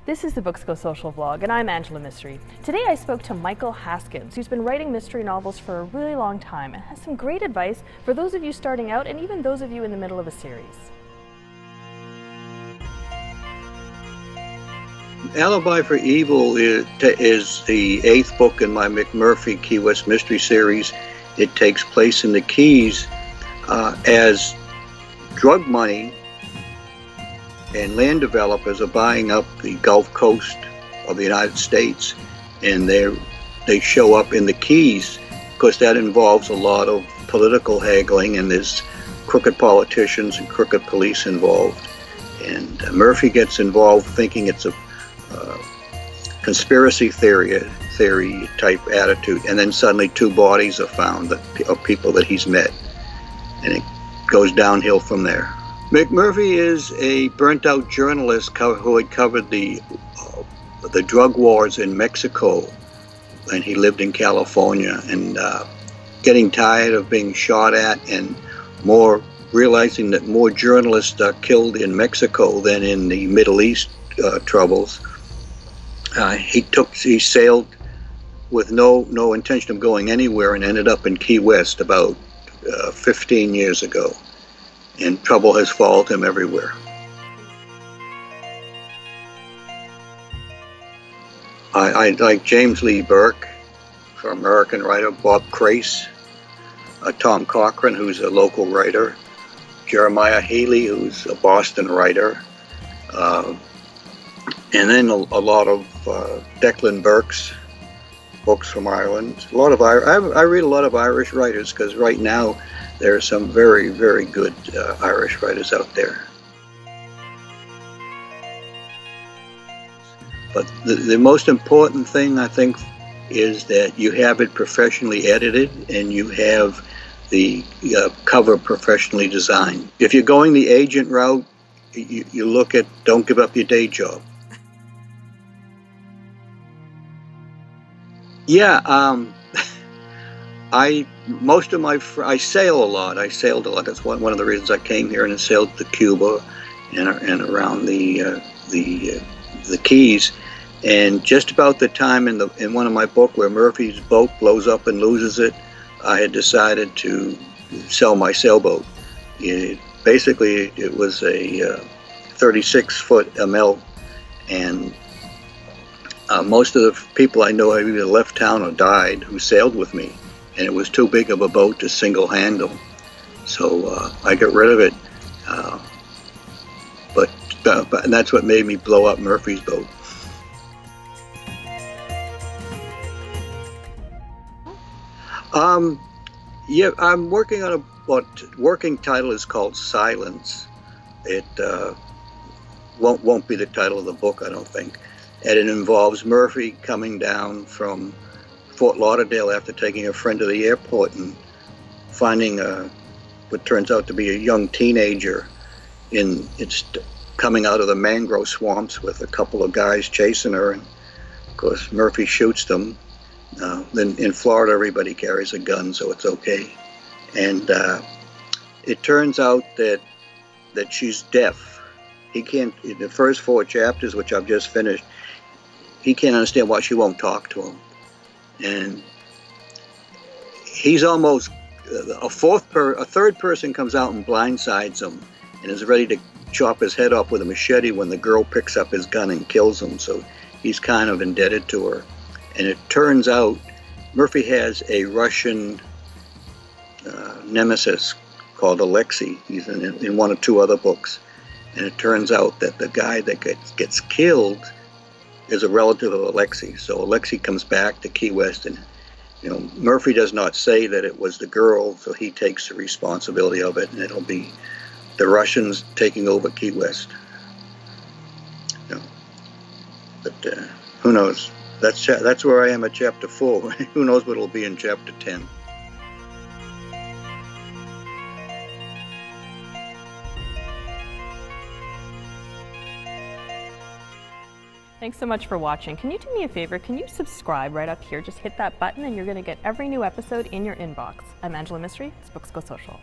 This is the Books Go Social vlog, and I'm Angela Misri. Today I spoke to Michael Haskins, who's been writing mystery novels for a really long time and has some great advice for those of you starting out and even those of you in the middle of a series. Alibi for Evil is the 8th book in my McMurphy Key West Mystery series. It takes place in the Keys as drug money and land developers are buying up the Gulf Coast of the United States, and they show up in the Keys because that involves a lot of political haggling, and there's crooked politicians and crooked police involved. And Murphy gets involved thinking it's a conspiracy theory type attitude, and then suddenly 2 bodies are found of people that he's met, and it goes downhill from there. McMurphy is a burnt-out journalist who had covered the drug wars in Mexico, and he lived in California, and getting tired of being shot at and realizing that more journalists are killed in Mexico than in the Middle East troubles. He sailed with no intention of going anywhere and ended up in Key West about 15 years ago. And trouble has followed him everywhere. I like James Lee Burke, an American writer, Bob Crace, Tom Cochran, who's a local writer, Jeremiah Healy, who's a Boston writer, and then a lot of Declan Burke's books from Ireland. I read a lot of Irish writers because right now there are some very, very good Irish writers out there. But the most important thing, I think, is that you have it professionally edited and you have the cover professionally designed. If you're going the agent route, you look at don't give up your day job. Yeah, I sail a lot. I sailed a lot. That's one of the reasons I came here, and I sailed to Cuba and around the Keys. And just about the time in one of my books where Murphy's boat blows up and loses it, I had decided to sell my sailboat. Basically, it was a 36-foot ML, and most of the people I know have either left town or died who sailed with me. And it was too big of a boat to single handle, so I got rid of it. But that's what made me blow up Murphy's boat. Yeah, I'm working on what working title is called Silence. It won't be the title of the book, I don't think, and it involves Murphy coming down from Fort Lauderdale after taking a friend to the airport and finding what turns out to be a young teenager it's coming out of the mangrove swamps with a couple of guys chasing her, and of course Murphy shoots them. Then in Florida everybody carries a gun, so it's okay. And it turns out that she's deaf. He can't, in the first 4 chapters, which I've just finished, he can't understand why she won't talk to him. And he's almost a third person comes out and blindsides him and is ready to chop his head off with a machete when the girl picks up his gun and kills him. So he's kind of indebted to her. And it turns out Murphy has a Russian nemesis called Alexei. He's in 1 or 2 other books. And it turns out that the guy that gets killed is a relative of Alexei. So Alexei comes back to Key West, and Murphy does not say that it was the girl, so he takes the responsibility of it, and it'll be the Russians taking over Key West. But who knows? That's where I am at chapter 4. Who knows what it'll be in chapter 10? Thanks so much for watching. Can you do me a favor? Can you subscribe right up here? Just hit that button and you're going to get every new episode in your inbox. I'm Angela Misri. It's Books Go Social.